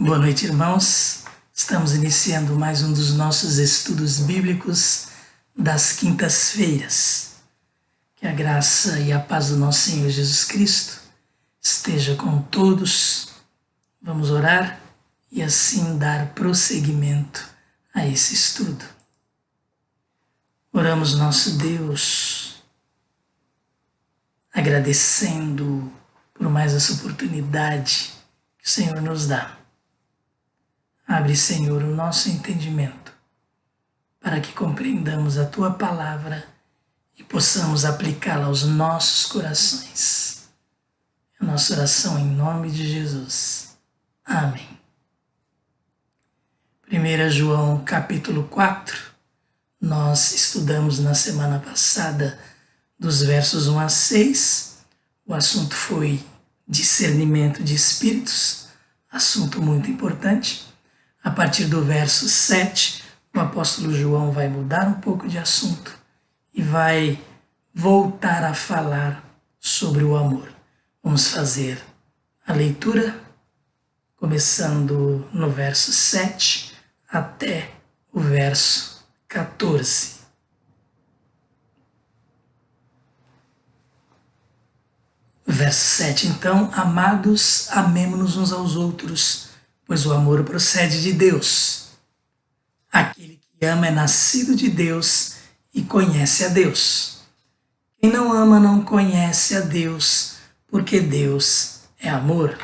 Boa noite, irmãos. Estamos iniciando mais um dos nossos estudos bíblicos das quintas-feiras. Que a graça e a paz do nosso Senhor Jesus Cristo esteja com todos. Vamos orar e assim dar prosseguimento a esse estudo. Oramos, nosso Deus, agradecendo por mais essa oportunidade que o Senhor nos dá. Abre, Senhor, o nosso entendimento, para que compreendamos a Tua palavra e possamos aplicá-la aos nossos corações. É a nossa oração em nome de Jesus. Amém. 1 João capítulo 4, nós estudamos na semana passada dos versos 1 a 6, o assunto foi discernimento de espíritos, assunto muito importante. A partir do verso 7, o apóstolo João vai mudar um pouco de assunto e vai voltar a falar sobre o amor. Vamos fazer a leitura, começando no verso 7 até o verso 14. Verso 7, então, amados, amemo-nos uns aos outros, pois o amor procede de Deus. Aquele que ama é nascido de Deus e conhece a Deus. Quem não ama não conhece a Deus, porque Deus é amor.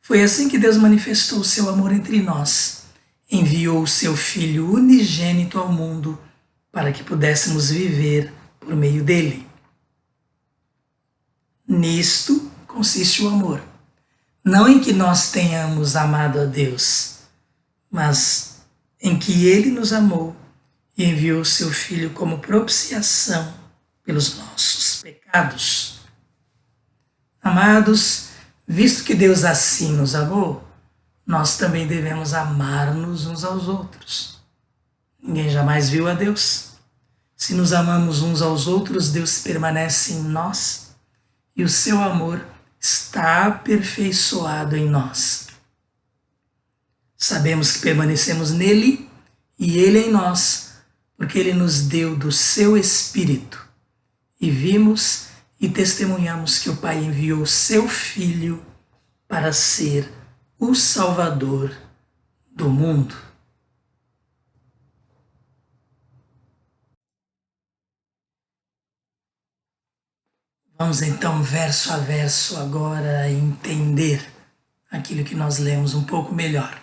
Foi assim que Deus manifestou o seu amor entre nós. Enviou o seu Filho unigênito ao mundo para que pudéssemos viver por meio dele. Nisto consiste o amor. Não em que nós tenhamos amado a Deus, mas em que Ele nos amou e enviou o seu Filho como propiciação pelos nossos pecados. Amados, visto que Deus assim nos amou, nós também devemos amar-nos uns aos outros. Ninguém jamais viu a Deus. Se nos amamos uns aos outros, Deus permanece em nós e o seu amor está aperfeiçoado em nós. Sabemos que permanecemos nele e ele em nós, porque ele nos deu do seu Espírito. E vimos e testemunhamos que o Pai enviou seu Filho para ser o Salvador do mundo. Vamos então, verso a verso, agora entender aquilo que nós lemos um pouco melhor.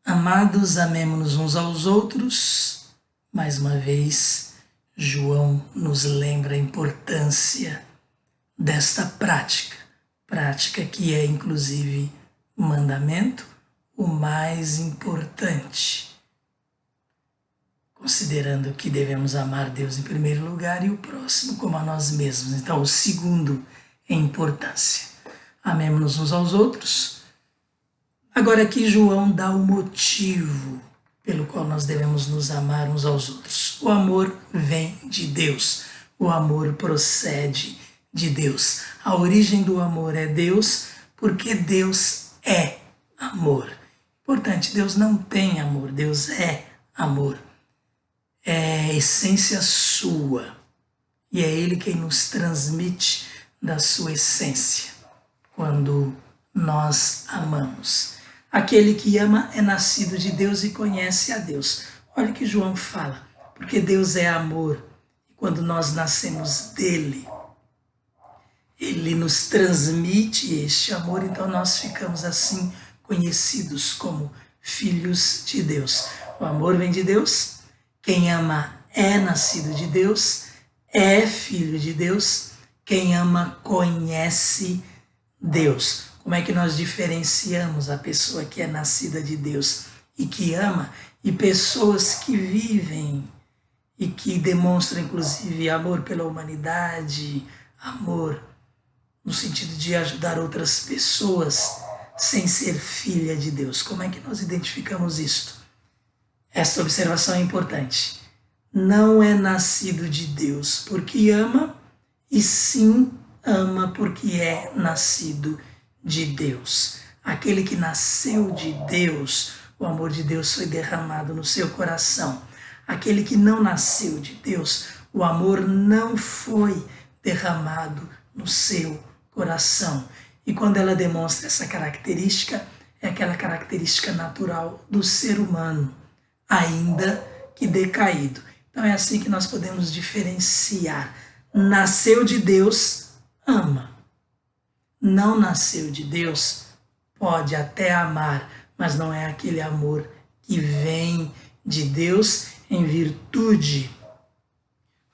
Amados, amemo-nos uns aos outros. Mais uma vez, João nos lembra a importância desta prática que é inclusive o mandamento, o mais importante. Considerando que devemos amar Deus em primeiro lugar e o próximo como a nós mesmos. Então, o segundo em importância. Amemo-nos uns aos outros. Agora aqui João dá o motivo pelo qual nós devemos nos amar uns aos outros. O amor vem de Deus. O amor procede de Deus. A origem do amor é Deus, porque Deus é amor. Importante, Deus não tem amor, Deus é amor. É a essência sua e é Ele quem nos transmite da sua essência quando nós amamos. Aquele que ama é nascido de Deus e conhece a Deus. Olha o que João fala, porque Deus é amor e quando nós nascemos dele, Ele nos transmite este amor, então nós ficamos assim conhecidos como filhos de Deus. O amor vem de Deus. Quem ama é nascido de Deus, é filho de Deus. Quem ama conhece Deus. Como é que nós diferenciamos a pessoa que é nascida de Deus e que ama e pessoas que vivem e que demonstram inclusive amor pela humanidade, amor no sentido de ajudar outras pessoas sem ser filha de Deus? Como é que nós identificamos isto? Esta observação é importante. Não é nascido de Deus porque ama, e sim ama porque é nascido de Deus. aquele que nasceu de Deus, o amor de Deus foi derramado no seu coração. Aquele que não nasceu de Deus, o amor não foi derramado no seu coração. E quando ela demonstra essa característica, é aquela característica natural do ser humano, ainda que decaído. Então é assim que nós podemos diferenciar. Nasceu de Deus, ama. Não nasceu de Deus, pode até amar, mas não é aquele amor que vem de Deus em virtude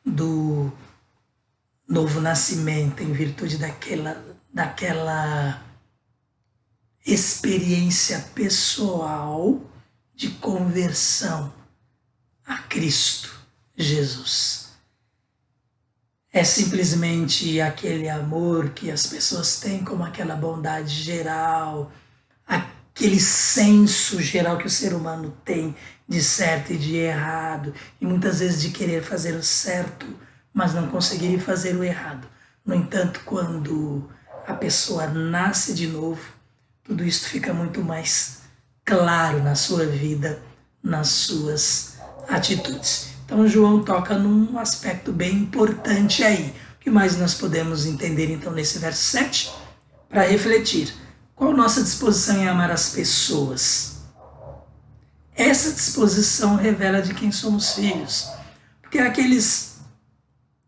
do novo nascimento, em virtude daquela experiência pessoal de conversão a Cristo Jesus. É simplesmente aquele amor que as pessoas têm, como aquela bondade geral, aquele senso geral que o ser humano tem de certo e de errado, e muitas vezes de querer fazer o certo, mas não conseguir fazer o errado. No entanto, quando a pessoa nasce de novo, tudo isso fica muito mais claro na sua vida, nas suas atitudes. Então João toca num aspecto bem importante aí. O que mais nós podemos entender então nesse verso 7? Para refletir. Qual a nossa disposição em amar as pessoas? Essa disposição revela de quem somos filhos. Porque aqueles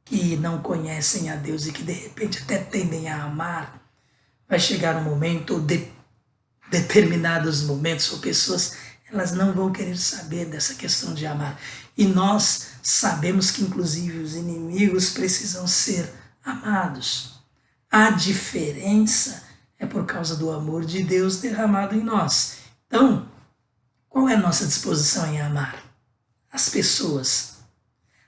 que não conhecem a Deus e que de repente até tendem a amar, vai chegar um momento, ou determinados momentos ou pessoas, elas não vão querer saber dessa questão de amar. E nós sabemos que inclusive os inimigos precisam ser amados. A diferença é por causa do amor de Deus derramado em nós. Então, qual é a nossa disposição em amar? As pessoas,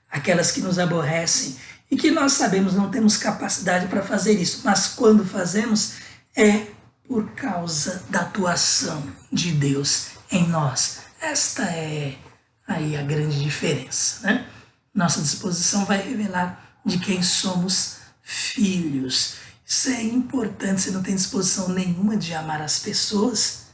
aquelas que nos aborrecem e que nós sabemos não temos capacidade para fazer isso, mas quando fazemos é por causa da atuação de Deus em nós. Esta é aí a grande diferença, né? Nossa disposição vai revelar de quem somos filhos. Isso é importante. Se não tem disposição nenhuma de amar as pessoas,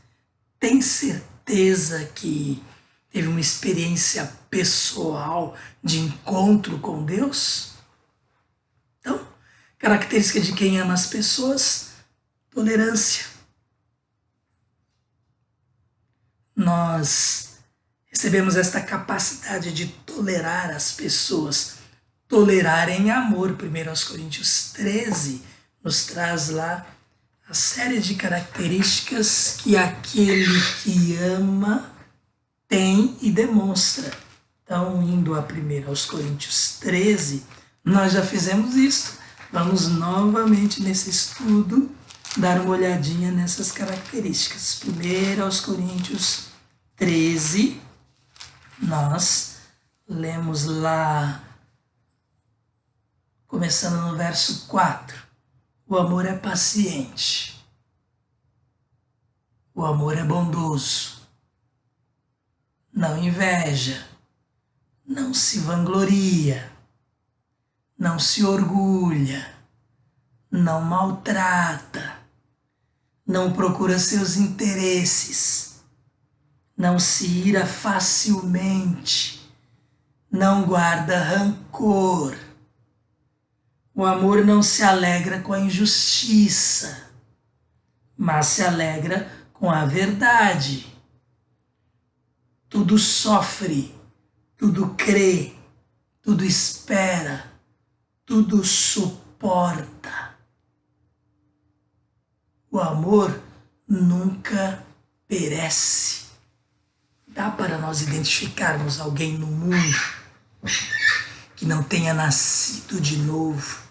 tem certeza que teve uma experiência pessoal de encontro com Deus? Então, característica de quem ama as pessoas: tolerância. Nós recebemos esta capacidade de tolerar as pessoas. Tolerar em amor. 1 Coríntios 13 nos traz lá a série de características que aquele que ama tem e demonstra. Então, indo a 1 Coríntios 13, nós já fizemos isso. Vamos novamente nesse estudo dar uma olhadinha nessas características. 1 Coríntios 13, nós lemos lá, começando no verso 4. O amor é paciente. O amor é bondoso. Não inveja. Não se vangloria. Não se orgulha. Não maltrata. Não procura seus interesses. Não se ira facilmente. Não guarda rancor. O amor não se alegra com a injustiça, mas se alegra com a verdade. Tudo sofre, tudo crê, tudo espera, tudo suporta. O amor nunca perece. Dá para nós identificarmos alguém no mundo que não tenha nascido de novo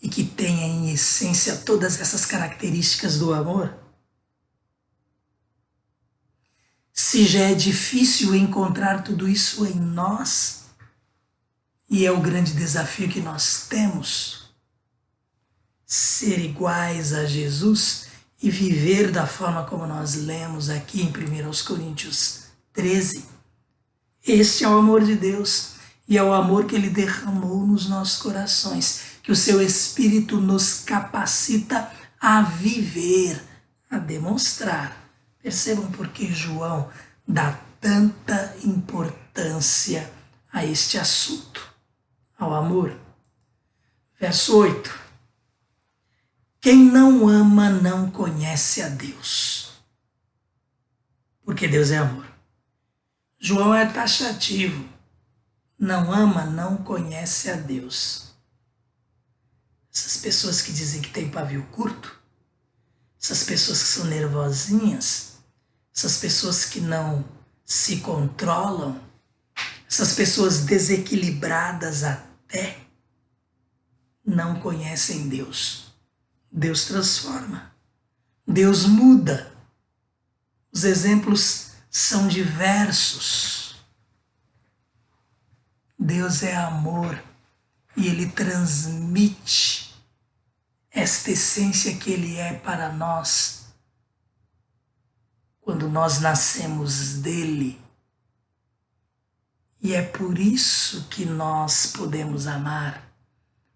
e que tenha em essência todas essas características do amor? Se já é difícil encontrar tudo isso em nós, e é o grande desafio que nós temos, ser iguais a Jesus e viver da forma como nós lemos aqui em 1 Coríntios 13, este é o amor de Deus e é o amor que Ele derramou nos nossos corações, que o Seu Espírito nos capacita a viver, a demonstrar. Percebam por que João dá tanta importância a este assunto, ao amor. Verso 8. Quem não ama não conhece a Deus, porque Deus é amor. João é taxativo. Não ama, não conhece a Deus. Essas pessoas que dizem que tem pavio curto, essas pessoas que são nervosinhas, essas pessoas que não se controlam, essas pessoas desequilibradas até, não conhecem Deus. Deus transforma. Deus muda. Os exemplos são diversos. Deus é amor e Ele transmite esta essência que Ele é para nós quando nós nascemos dEle. E é por isso que nós podemos amar,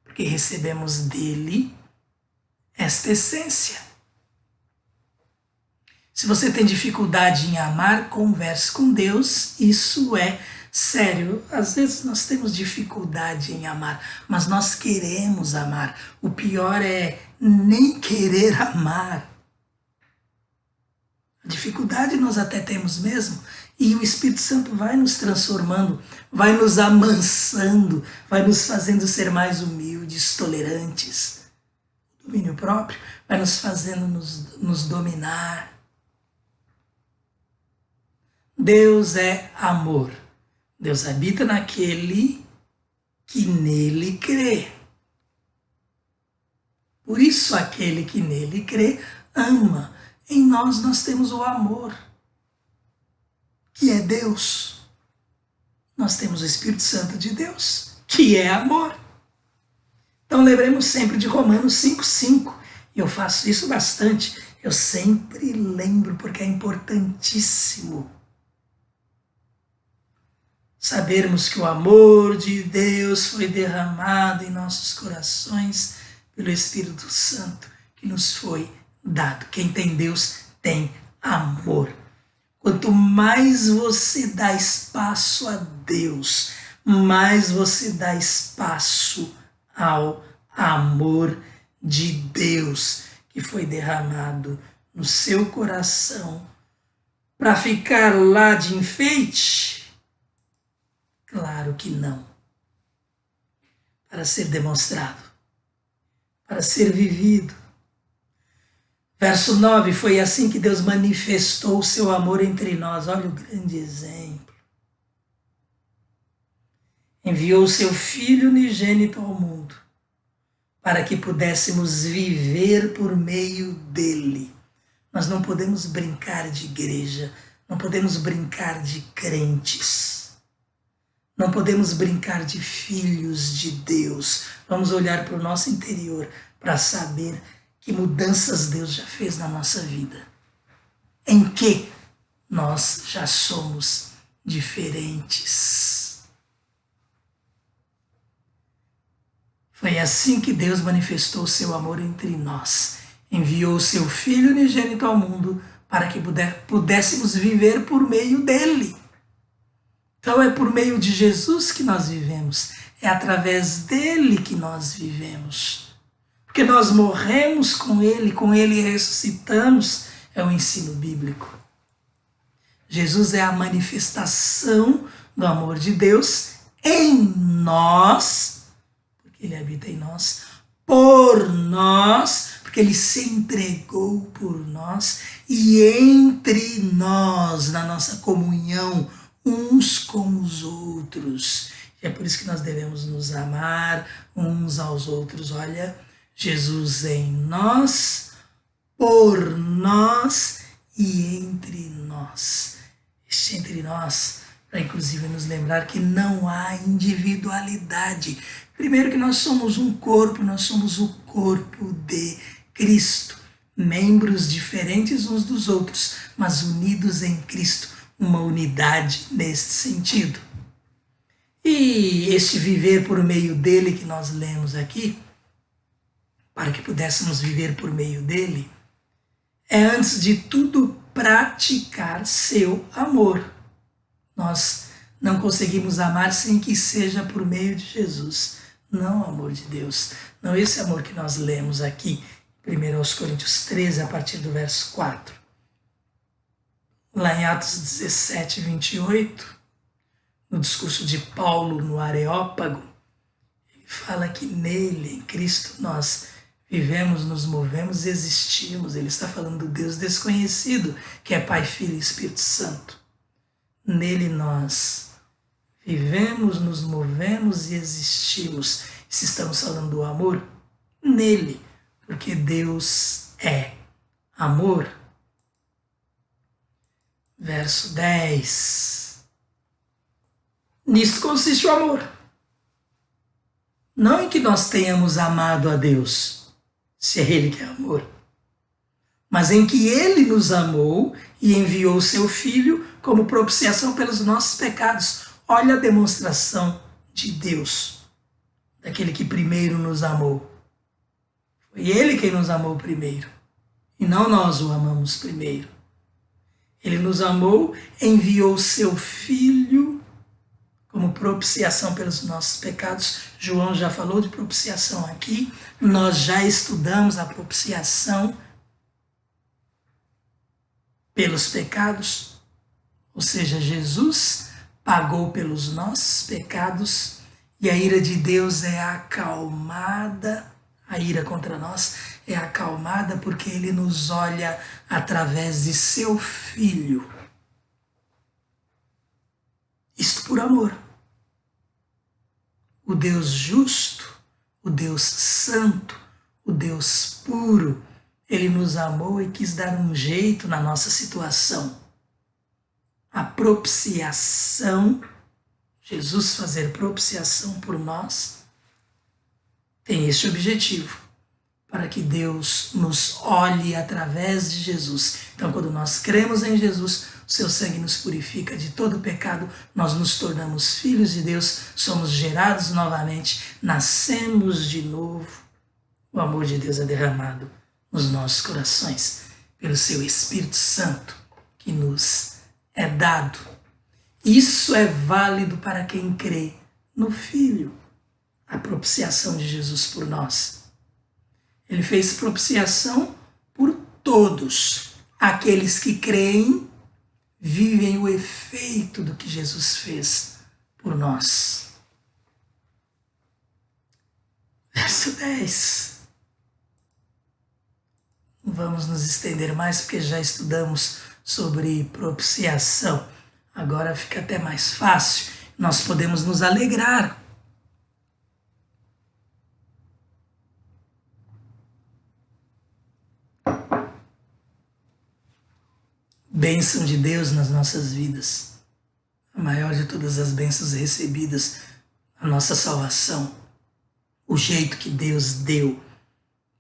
porque recebemos dEle esta essência. Se você tem dificuldade em amar, converse com Deus, isso é sério. Às vezes nós temos dificuldade em amar, mas nós queremos amar. O pior é nem querer amar. A dificuldade nós até temos mesmo, e o Espírito Santo vai nos transformando, vai nos amansando, vai nos fazendo ser mais humildes, tolerantes. O domínio próprio vai nos fazendo nos dominar. Deus é amor. Deus habita naquele que nele crê. Por isso aquele que nele crê ama. Em nós temos o amor, que é Deus. Nós temos o Espírito Santo de Deus, que é amor. Então lembremos sempre de Romanos 5,5. E eu faço isso bastante. Eu sempre lembro porque é importantíssimo sabermos que o amor de Deus foi derramado em nossos corações pelo Espírito Santo que nos foi dado. Quem tem Deus tem amor. Quanto mais você dá espaço a Deus, mais você dá espaço ao amor de Deus que foi derramado no seu coração para ficar lá de enfeite. Claro que não. Para ser demonstrado, para ser vivido. Verso 9, foi assim que Deus manifestou o seu amor entre nós. Olha o grande exemplo. Enviou o seu Filho unigênito ao mundo, para que pudéssemos viver por meio dele. Nós não podemos brincar de igreja, não podemos brincar de crentes. Não podemos brincar de filhos de Deus. Vamos olhar para o nosso interior para saber que mudanças Deus já fez na nossa vida. Em que nós já somos diferentes. Foi assim que Deus manifestou o seu amor entre nós. Enviou o seu Filho unigênito ao mundo para que pudéssemos viver por meio dele. Então é por meio de Jesus que nós vivemos, é através dele que nós vivemos. Porque nós morremos com ele ressuscitamos, é o ensino bíblico. Jesus é a manifestação do amor de Deus em nós, porque ele habita em nós, por nós, porque ele se entregou por nós, e entre nós, na nossa comunhão, uns com os outros. É por isso que nós devemos nos amar uns aos outros. Olha, Jesus em nós, por nós e entre nós. Este entre nós, para inclusive nos lembrar que não há individualidade. Primeiro que nós somos um corpo, nós somos o corpo de Cristo. Membros diferentes uns dos outros, mas unidos em Cristo. Uma unidade neste sentido. E este viver por meio dele que nós lemos aqui, para que pudéssemos viver por meio dele, é, antes de tudo, praticar seu amor. Nós não conseguimos amar sem que seja por meio de Jesus. Não o amor de Deus. Não esse amor que nós lemos aqui, 1 Coríntios 13, a partir do verso 4. Lá em Atos 17, 28, no discurso de Paulo no Areópago, ele fala que nele, em Cristo, nós vivemos, nos movemos e existimos. Ele está falando do Deus desconhecido, que é Pai, Filho e Espírito Santo. Nele nós vivemos, nos movemos e existimos. Se estamos falando do amor, nele, porque Deus é amor. Verso 10. Nisto consiste o amor. Não em que nós tenhamos amado a Deus, se é Ele que é amor, mas em que Ele nos amou e enviou o seu Filho como propiciação pelos nossos pecados. Olha a demonstração de Deus, daquele que primeiro nos amou. Foi Ele quem nos amou primeiro, e não nós o amamos primeiro. Ele nos amou, enviou o seu Filho como propiciação pelos nossos pecados. João já falou de propiciação aqui. Nós já estudamos a propiciação pelos pecados, ou seja, Jesus pagou pelos nossos pecados e a ira de Deus é acalmada, a ira contra nós é acalmada porque Ele nos olha através de seu Filho. Isto por amor. O Deus justo, o Deus santo, o Deus puro, Ele nos amou e quis dar um jeito na nossa situação. A propiciação, Jesus fazer propiciação por nós, tem esse objetivo, para que Deus nos olhe através de Jesus. Então, quando nós cremos em Jesus, o seu sangue nos purifica de todo pecado, nós nos tornamos filhos de Deus, somos gerados novamente, nascemos de novo. O amor de Deus é derramado nos nossos corações, pelo seu Espírito Santo, que nos é dado. Isso é válido para quem crê no Filho, a propiciação de Jesus por nós. Ele fez propiciação por todos. Aqueles que creem vivem o efeito do que Jesus fez por nós. Verso 10. Não vamos nos estender mais, porque já estudamos sobre propiciação. Agora fica até mais fácil. Nós podemos nos alegrar. Bênção de Deus nas nossas vidas. A maior de todas as bênçãos recebidas, a nossa salvação. O jeito que Deus deu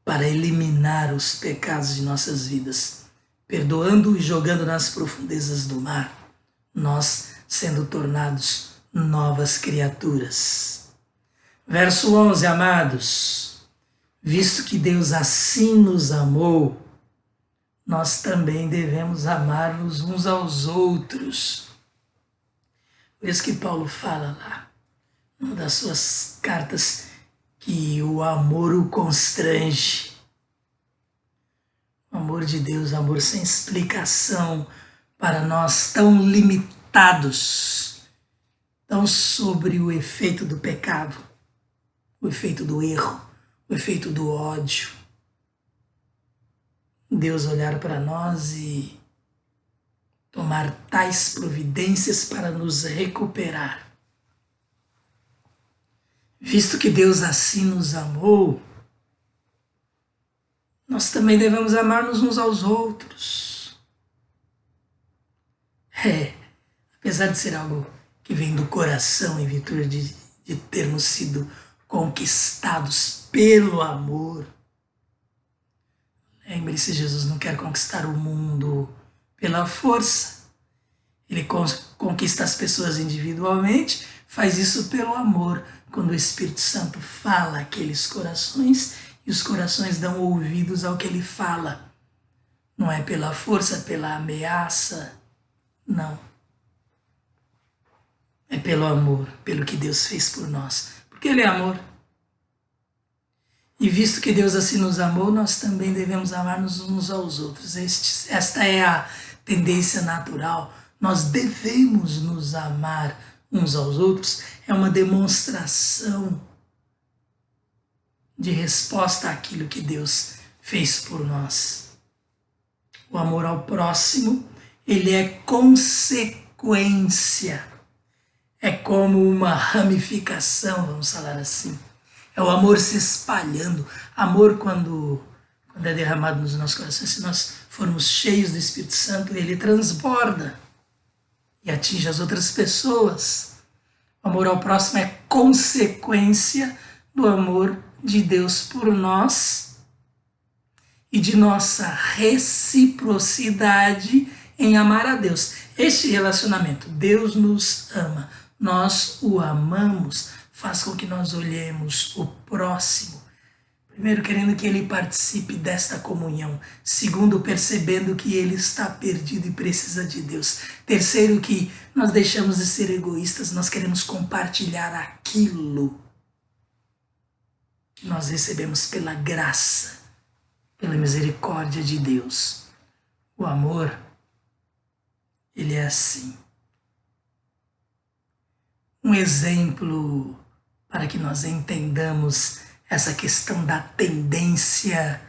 para eliminar os pecados de nossas vidas, perdoando e jogando nas profundezas do mar, nós sendo tornados novas criaturas. Verso 11, amados, visto que Deus assim nos amou, nós também devemos amar-nos uns aos outros. Por isso que Paulo fala lá, numa das suas cartas, que o amor o constrange. O amor de Deus, amor sem explicação para nós tão limitados, tão sobre o efeito do pecado, o efeito do erro, o efeito do ódio. Deus olhar para nós e tomar tais providências para nos recuperar. Visto que Deus assim nos amou, nós também devemos amar-nos uns aos outros. Apesar de ser algo que vem do coração em virtude de termos sido conquistados pelo amor. Lembre-se, Jesus não quer conquistar o mundo pela força. Ele conquista as pessoas individualmente, faz isso pelo amor, quando o Espírito Santo fala àqueles corações e os corações dão ouvidos ao que ele fala. Não é pela força, pela ameaça, não. É pelo amor, pelo que Deus fez por nós. Porque Ele é amor. E visto que Deus assim nos amou, nós também devemos amar-nos uns aos outros. Esta é a tendência natural. Nós devemos nos amar uns aos outros. É uma demonstração de resposta àquilo que Deus fez por nós. O amor ao próximo, ele é consequência. É como uma ramificação, vamos falar assim. É o amor se espalhando. Amor, quando é derramado nos nossos corações, se nós formos cheios do Espírito Santo, ele transborda e atinge as outras pessoas. O amor ao próximo é consequência do amor de Deus por nós e de nossa reciprocidade em amar a Deus. Este relacionamento, Deus nos ama, nós o amamos, faz com que nós olhemos o próximo, primeiro querendo que ele participe desta comunhão, segundo percebendo que ele está perdido e precisa de Deus, terceiro que nós deixamos de ser egoístas, nós queremos compartilhar aquilo que nós recebemos pela graça, pela misericórdia de Deus. O amor, ele é assim. Um exemplo para que nós entendamos essa questão da tendência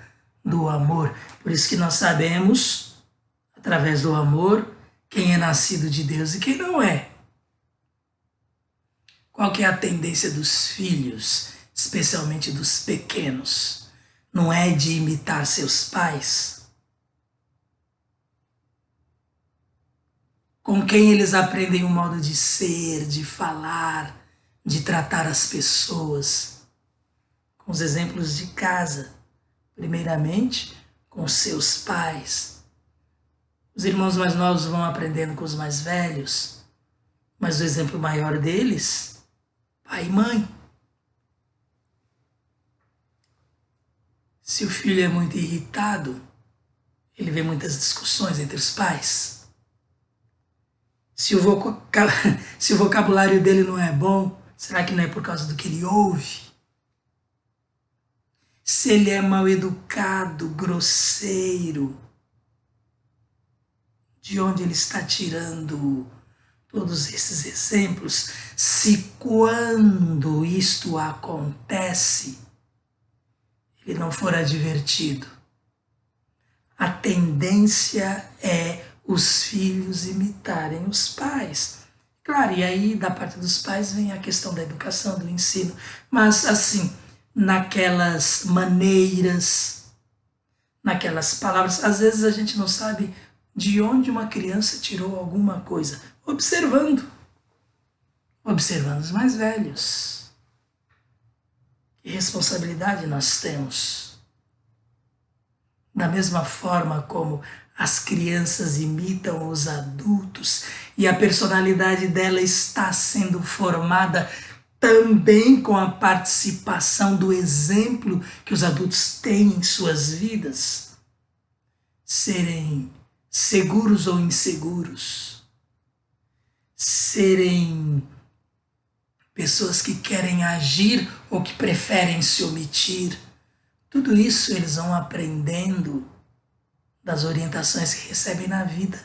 do amor. Por isso que nós sabemos, através do amor, quem é nascido de Deus e quem não é. Qual que é a tendência dos filhos, especialmente dos pequenos? Não é de imitar seus pais? Com quem eles aprendem o modo de ser, de falar, de tratar as pessoas? Com os exemplos de casa, primeiramente com seus pais. Os irmãos mais novos vão aprendendo com os mais velhos, mas o exemplo maior deles, pai e mãe. Se o filho é muito irritado, ele vê muitas discussões entre os pais. Se o vocabulário dele não é bom, será que não é por causa do que ele ouve? Se ele é mal educado, grosseiro, de onde ele está tirando todos esses exemplos? Se quando isto acontece, ele não for advertido, a tendência é os filhos imitarem os pais. Claro, e aí da parte dos pais vem a questão da educação, do ensino, mas assim, naquelas maneiras, naquelas palavras, às vezes a gente não sabe de onde uma criança tirou alguma coisa, observando os mais velhos. Que responsabilidade nós temos? Da mesma forma como as crianças imitam os adultos e a personalidade dela está sendo formada também com a participação do exemplo que os adultos têm em suas vidas, serem seguros ou inseguros, serem pessoas que querem agir ou que preferem se omitir. Tudo isso eles vão aprendendo das orientações que recebem na vida,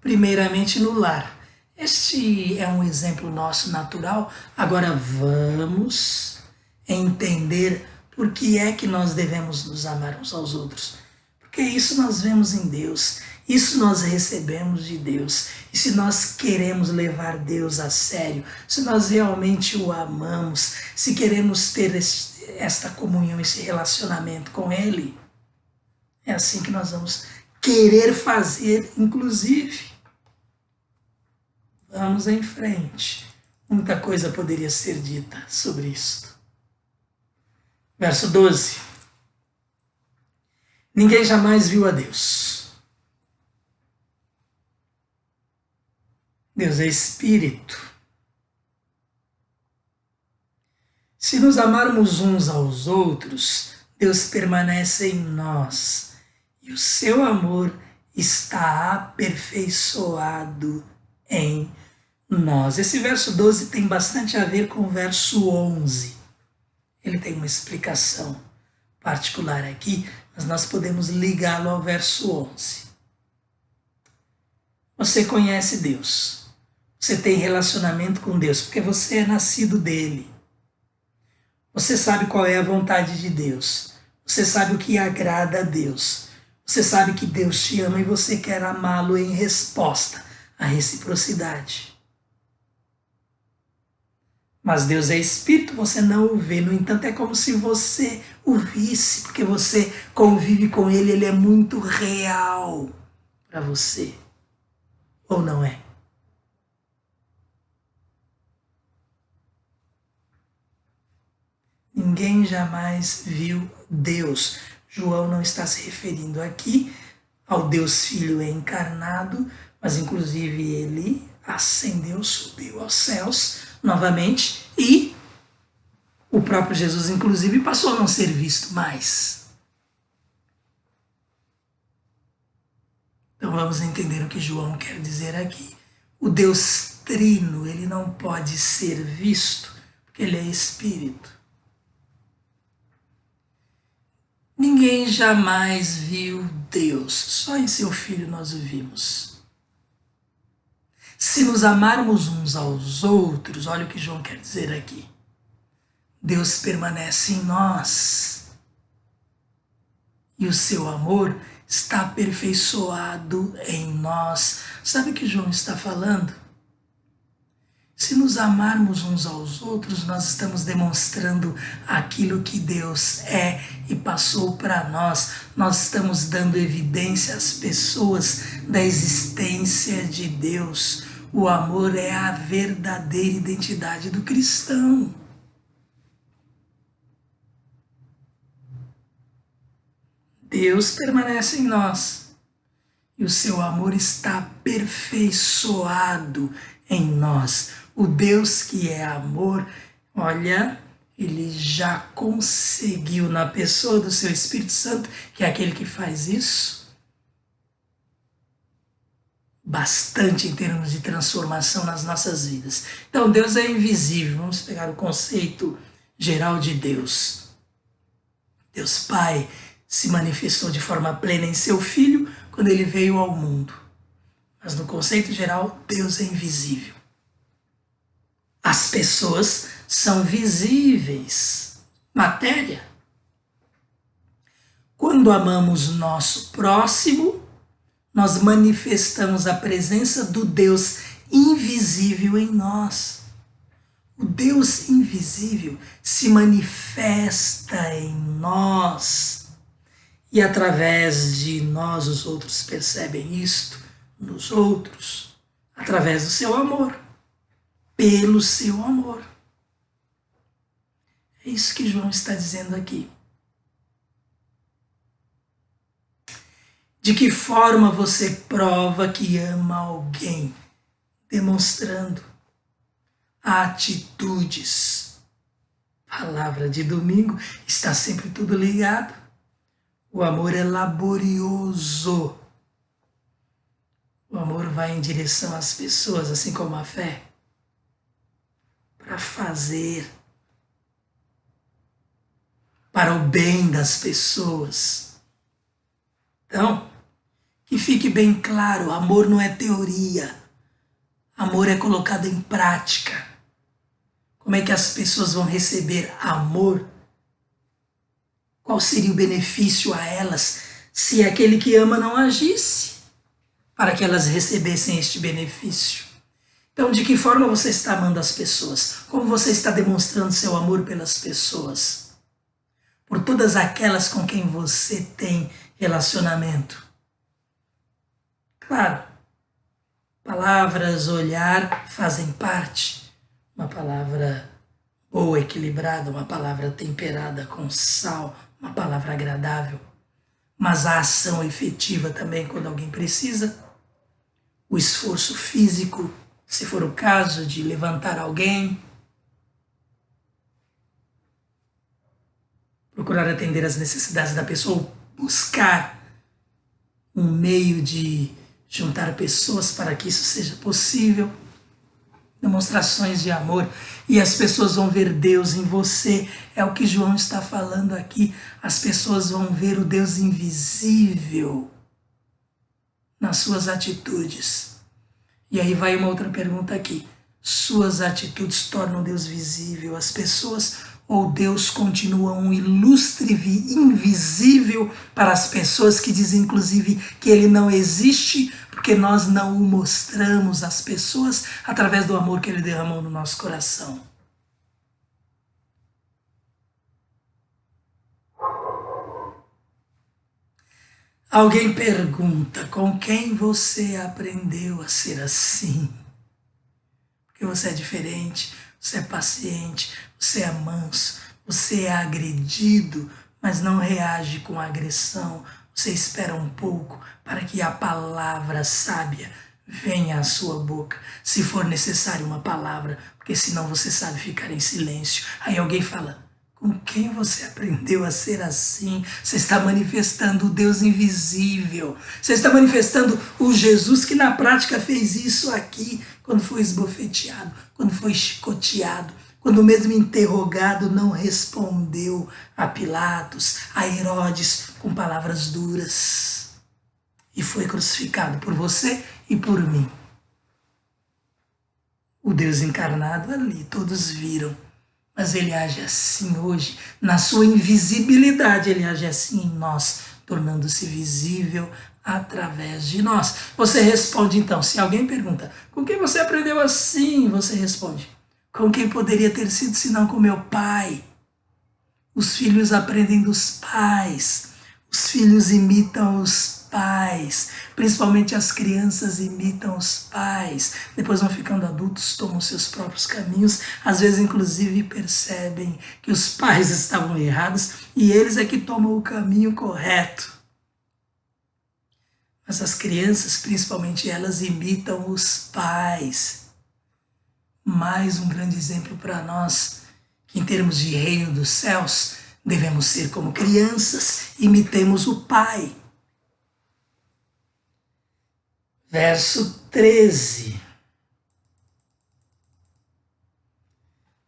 primeiramente no lar. Este é um exemplo nosso natural. Agora vamos entender por que é que nós devemos nos amar uns aos outros. Porque isso nós vemos em Deus, isso nós recebemos de Deus. E se nós queremos levar Deus a sério, se nós realmente o amamos, se queremos ter esta comunhão, esse relacionamento com Ele, é assim que nós vamos querer fazer, inclusive. Vamos em frente. Muita coisa poderia ser dita sobre isto. Verso 12. Ninguém jamais viu a Deus. Deus é Espírito. Se nos amarmos uns aos outros, Deus permanece em nós. E o seu amor está aperfeiçoado em nós. Esse verso 12 tem bastante a ver com o verso 11. Ele tem uma explicação particular aqui, mas nós podemos ligá-lo ao verso 11. Você conhece Deus. Você tem relacionamento com Deus, porque você é nascido dele. Você sabe qual é a vontade de Deus. Você sabe o que agrada a Deus. Você sabe que Deus te ama e você quer amá-lo em resposta à reciprocidade. Mas Deus é espírito, você não o vê. No entanto, é como se você o visse, porque você convive com ele, ele é muito real para você. Ou não é? Ninguém jamais viu Deus. João não está se referindo aqui ao Deus Filho encarnado, mas inclusive ele ascendeu, subiu aos céus novamente e o próprio Jesus, inclusive, passou a não ser visto mais. Então vamos entender o que João quer dizer aqui. O Deus Trino, ele não pode ser visto, porque ele é espírito. Ninguém jamais viu Deus, só em seu Filho nós o vimos. Se nos amarmos uns aos outros, olha o que João quer dizer aqui. Deus permanece em nós e o seu amor está aperfeiçoado em nós. Sabe o que João está falando? Se nos amarmos uns aos outros, nós estamos demonstrando aquilo que Deus é e passou para nós. Nós estamos dando evidência às pessoas da existência de Deus. O amor é a verdadeira identidade do cristão. Deus permanece em nós e o seu amor está aperfeiçoado em nós. O Deus que é amor, olha, ele já conseguiu na pessoa do seu Espírito Santo, que é aquele que faz isso, bastante em termos de transformação nas nossas vidas. Então Deus é invisível. Vamos pegar o conceito geral de Deus. Deus Pai se manifestou de forma plena em seu Filho quando ele veio ao mundo. Mas no conceito geral, Deus é invisível. As pessoas são visíveis. Matéria. Quando amamos nosso próximo, nós manifestamos a presença do Deus invisível em nós. O Deus invisível se manifesta em nós. E através de nós, os outros percebem isto nos outros, através do seu amor, pelo seu amor. É isso que João está dizendo aqui. De que forma você prova que ama alguém? Demonstrando atitudes. Palavra de domingo, está sempre tudo ligado. O amor é laborioso. O amor vai em direção às pessoas, assim como a fé, para fazer, para o bem das pessoas. Então, que fique bem claro, amor não é teoria. Amor é colocado em prática. Como é que as pessoas vão receber amor? Qual seria o benefício a elas se aquele que ama não agisse para que elas recebessem este benefício? Então, de que forma você está amando as pessoas? Como você está demonstrando seu amor pelas pessoas? Por todas aquelas com quem você tem relacionamento. Claro, palavras, olhar fazem parte. Uma palavra boa, equilibrada, uma palavra temperada com sal, uma palavra agradável. Mas a ação efetiva também quando alguém precisa. O esforço físico, se for o caso de levantar alguém. Procurar atender às necessidades da pessoa, buscar um meio de juntar pessoas para que isso seja possível. Demonstrações de amor, e as pessoas vão ver Deus em você. É o que João está falando aqui. As pessoas vão ver o Deus invisível nas suas atitudes. E aí vai uma outra pergunta aqui. Suas atitudes tornam Deus visível às pessoas, ou Deus continua um ilustre invisível para as pessoas, que dizem inclusive que ele não existe porque nós não o mostramos às pessoas através do amor que ele derramou no nosso coração? Alguém pergunta: com quem você aprendeu a ser assim? Porque você é diferente, você é paciente, você é manso, você é agredido, mas não reage com agressão. Você espera um pouco para que a palavra sábia venha à sua boca, se for necessário uma palavra, porque senão você sabe ficar em silêncio. Aí alguém fala: com quem você aprendeu a ser assim? Você está manifestando o Deus invisível. Você está manifestando o Jesus que na prática fez isso aqui, quando foi esbofeteado, quando foi chicoteado, quando mesmo interrogado não respondeu a Pilatos, a Herodes, com palavras duras. E foi crucificado por você e por mim. O Deus encarnado ali, todos viram. Mas ele age assim hoje, na sua invisibilidade, ele age assim em nós, tornando-se visível através de nós. Você responde então, se alguém pergunta: com quem você aprendeu assim? Você responde: com quem poderia ter sido senão com meu pai? Os filhos aprendem dos pais, os filhos imitam os pais, principalmente as crianças imitam os pais, depois vão ficando adultos, tomam seus próprios caminhos, às vezes inclusive percebem que os pais estavam errados e eles é que tomam o caminho correto. Mas as crianças, principalmente elas, imitam os pais. Mais um grande exemplo para nós, que em termos de reino dos céus, devemos ser como crianças, imitemos o Pai. Verso 13.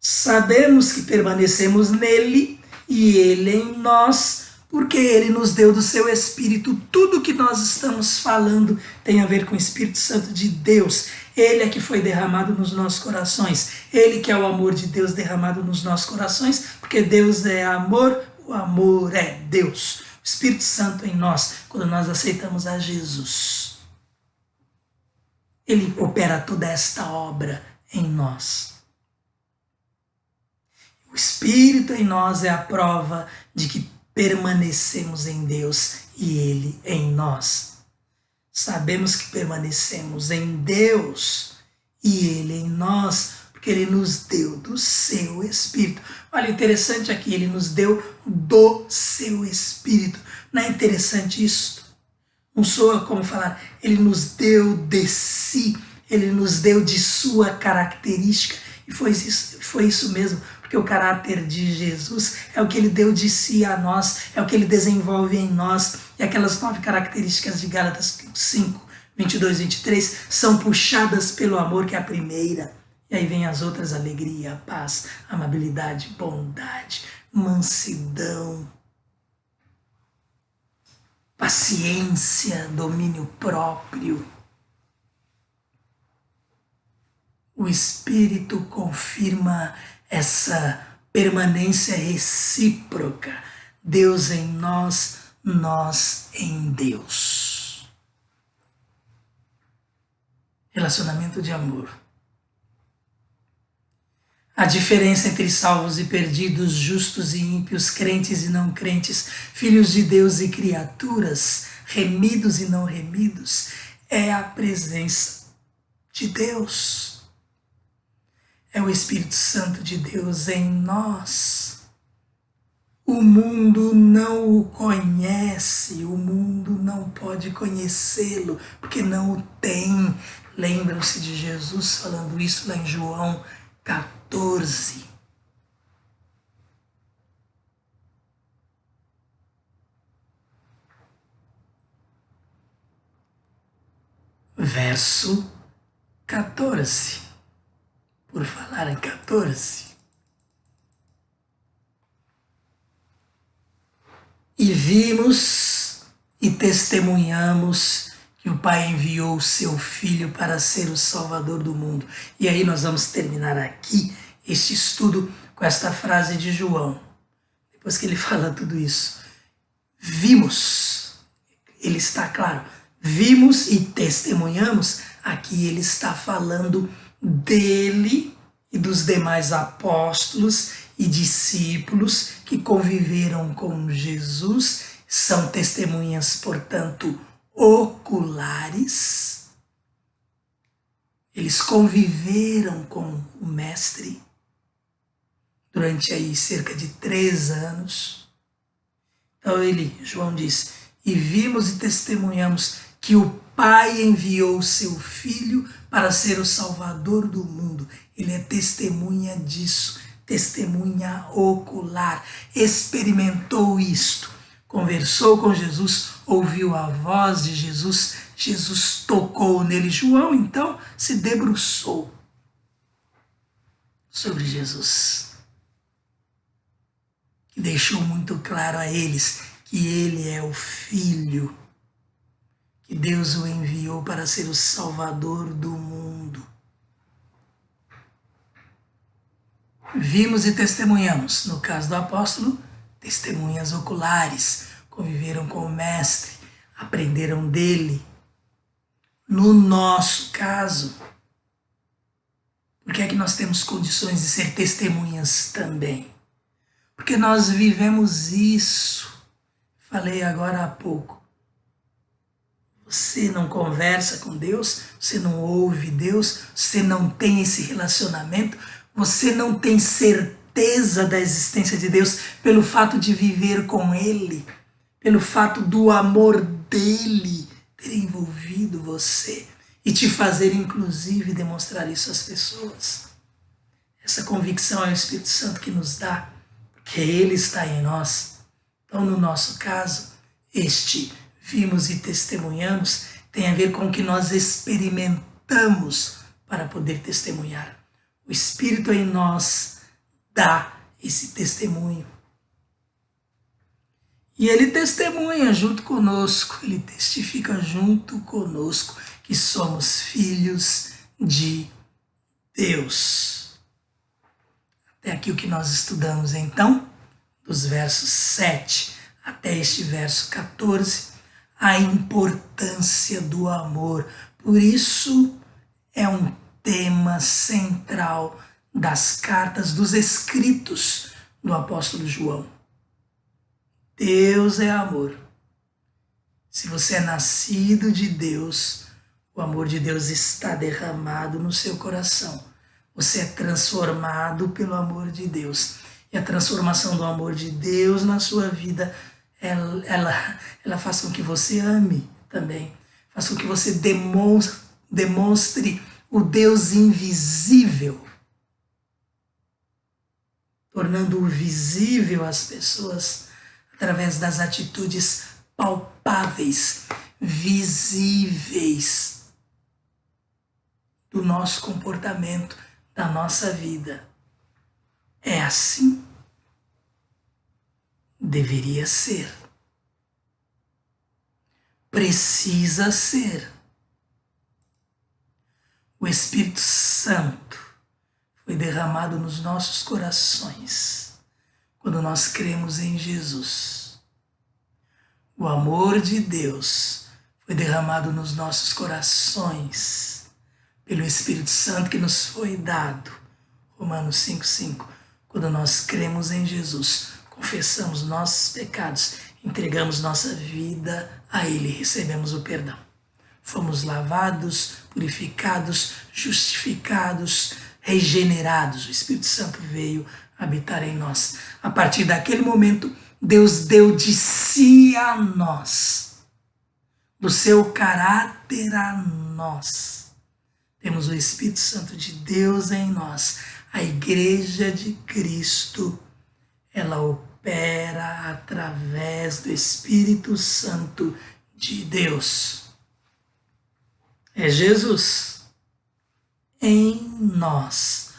Sabemos que permanecemos nele e ele em nós, porque ele nos deu do seu Espírito. Tudo que nós estamos falando tem a ver com o Espírito Santo de Deus. Ele é que foi derramado nos nossos corações. Ele que é o amor de Deus derramado nos nossos corações, porque Deus é amor, o amor é Deus. O Espírito Santo em nós, quando nós aceitamos a Jesus, ele opera toda esta obra em nós. O Espírito em nós é a prova de que permanecemos em Deus e ele em nós. Sabemos que permanecemos em Deus e ele em nós, porque ele nos deu do seu Espírito. Olha, interessante aqui, ele nos deu do seu Espírito. Não é interessante isso? Não soa como falar, ele nos deu de si, ele nos deu de sua característica. E foi isso mesmo, porque o caráter de Jesus é o que ele deu de si a nós, é o que ele desenvolve em nós. E aquelas 9 características de Gálatas 5, 22, 23, são puxadas pelo amor, que é a primeira. E aí vem as outras: alegria, paz, amabilidade, bondade, mansidão, paciência, domínio próprio. O Espírito confirma essa permanência recíproca. Deus em nós, nós em Deus. Relacionamento de amor. A diferença entre salvos e perdidos, justos e ímpios, crentes e não crentes, filhos de Deus e criaturas, remidos e não remidos, é a presença de Deus. É o Espírito Santo de Deus em nós. O mundo não o conhece, o mundo não pode conhecê-lo, porque não o tem. Lembram-se de Jesus falando isso lá em João 14. verso 14. Por falar em 14. E vimos e testemunhamos que o Pai enviou o seu Filho para ser o Salvador do mundo. E aí nós vamos terminar aqui este estudo com esta frase de João. Depois que ele fala tudo isso. Vimos, ele está claro, vimos e testemunhamos, aqui ele está falando dele e dos demais apóstolos e discípulos que conviveram com Jesus, são testemunhas, portanto, oculares. Eles conviveram com o Mestre durante aí cerca de 3 anos. Então João diz, e vimos e testemunhamos que o Pai enviou o seu Filho para ser o Salvador do mundo. Ele é testemunha disso, testemunha ocular, experimentou isto, conversou com Jesus, ouviu a voz de Jesus, Jesus tocou nele. João, então, se debruçou sobre Jesus. E deixou muito claro a eles que ele é o Filho, que Deus o enviou para ser o Salvador do mundo. Vimos e testemunhamos, no caso do apóstolo, testemunhas oculares, conviveram com o Mestre, aprenderam dele. No nosso caso, por que é que nós temos condições de ser testemunhas também? Porque nós vivemos isso. Falei agora há pouco. Você não conversa com Deus, você não ouve Deus, você não tem esse relacionamento, você não tem certeza da existência de Deus pelo fato de viver com Ele, pelo fato do amor dele ter envolvido você e te fazer, inclusive, demonstrar isso às pessoas. Essa convicção é o Espírito Santo que nos dá, porque Ele está em nós. Então, no nosso caso, este vimos e testemunhamos tem a ver com o que nós experimentamos para poder testemunhar. O Espírito em nós dá esse testemunho. E Ele testemunha junto conosco, Ele testifica junto conosco que somos filhos de Deus. Até aqui o que nós estudamos então, dos versos 7 até este verso 14, a importância do amor. Por isso é um tema central das cartas, dos escritos do apóstolo João. Deus é amor. Se você é nascido de Deus, o amor de Deus está derramado no seu coração. Você é transformado pelo amor de Deus. E a transformação do amor de Deus na sua vida, ela faz com que você ame também. Faz com que você demonstre o Deus invisível, tornando-o visível às pessoas através das atitudes palpáveis, visíveis do nosso comportamento, da nossa vida. É assim? Deveria ser. Precisa ser. O Espírito Santo foi derramado nos nossos corações quando nós cremos em Jesus. O amor de Deus foi derramado nos nossos corações pelo Espírito Santo que nos foi dado. Romanos 5,5. Quando nós cremos em Jesus, confessamos nossos pecados, entregamos nossa vida a Ele, recebemos o perdão. Fomos lavados, purificados, justificados, regenerados. O Espírito Santo veio habitar em nós. A partir daquele momento, Deus deu de si a nós, do seu caráter a nós. Temos o Espírito Santo de Deus em nós. A Igreja de Cristo, ela opera através do Espírito Santo de Deus. É Jesus em nós,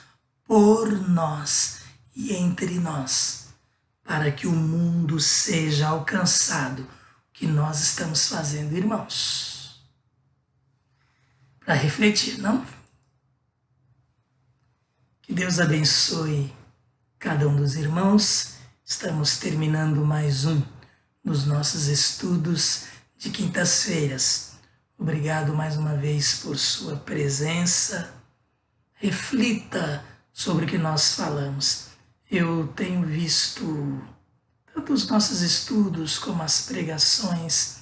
por nós e entre nós, para que o mundo seja alcançado, o que nós estamos fazendo, irmãos. Para refletir, não? Que Deus abençoe cada um dos irmãos. Estamos terminando mais um dos nossos estudos de quintas-feiras. Obrigado mais uma vez por sua presença. Reflita sobre o que nós falamos. Eu tenho visto tanto os nossos estudos como as pregações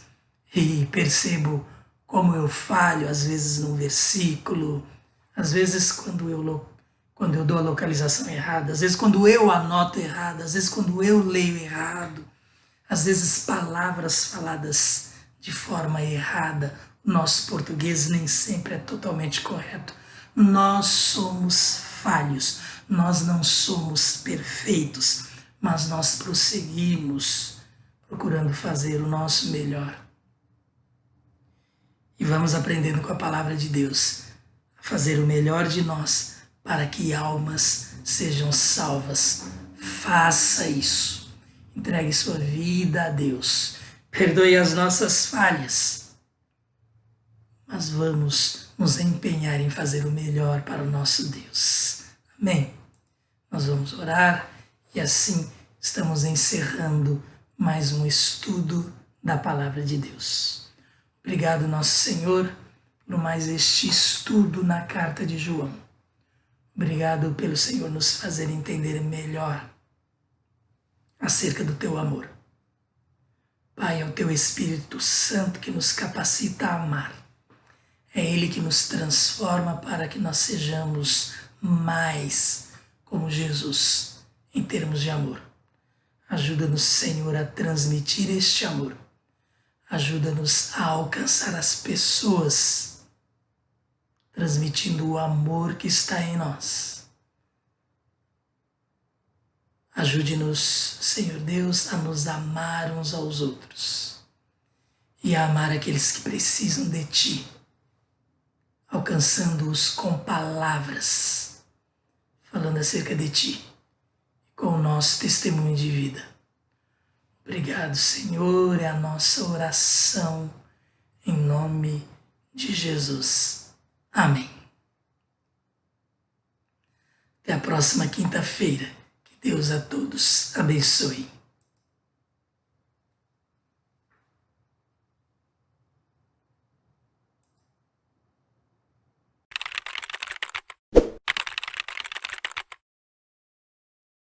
e percebo como eu falho às vezes num versículo, às vezes quando eu dou a localização errada, às vezes quando eu anoto errado, às vezes quando eu leio errado, às vezes palavras faladas de forma errada. O nosso português nem sempre é totalmente correto. Nós somos falhos, nós não somos perfeitos, mas nós prosseguimos procurando fazer o nosso melhor. E vamos aprendendo com a palavra de Deus a fazer o melhor de nós para que almas sejam salvas. Faça isso. Entregue sua vida a Deus. Perdoe as nossas falhas. Mas vamos nos empenhar em fazer o melhor para o nosso Deus. Amém? Nós vamos orar e assim estamos encerrando mais um estudo da Palavra de Deus. Obrigado, nosso Senhor, por mais este estudo na carta de João. Obrigado pelo Senhor nos fazer entender melhor acerca do teu amor. Pai, é o teu Espírito Santo que nos capacita a amar. É Ele que nos transforma para que nós sejamos mais como Jesus em termos de amor. Ajuda-nos, Senhor, a transmitir este amor. Ajuda-nos a alcançar as pessoas, transmitindo o amor que está em nós. Ajude-nos, Senhor Deus, a nos amar uns aos outros e a amar aqueles que precisam de Ti, alcançando-os com palavras, falando acerca de Ti, com o nosso testemunho de vida. Obrigado, Senhor, é a nossa oração em nome de Jesus. Amém. Até a próxima quinta-feira. Que Deus a todos abençoe.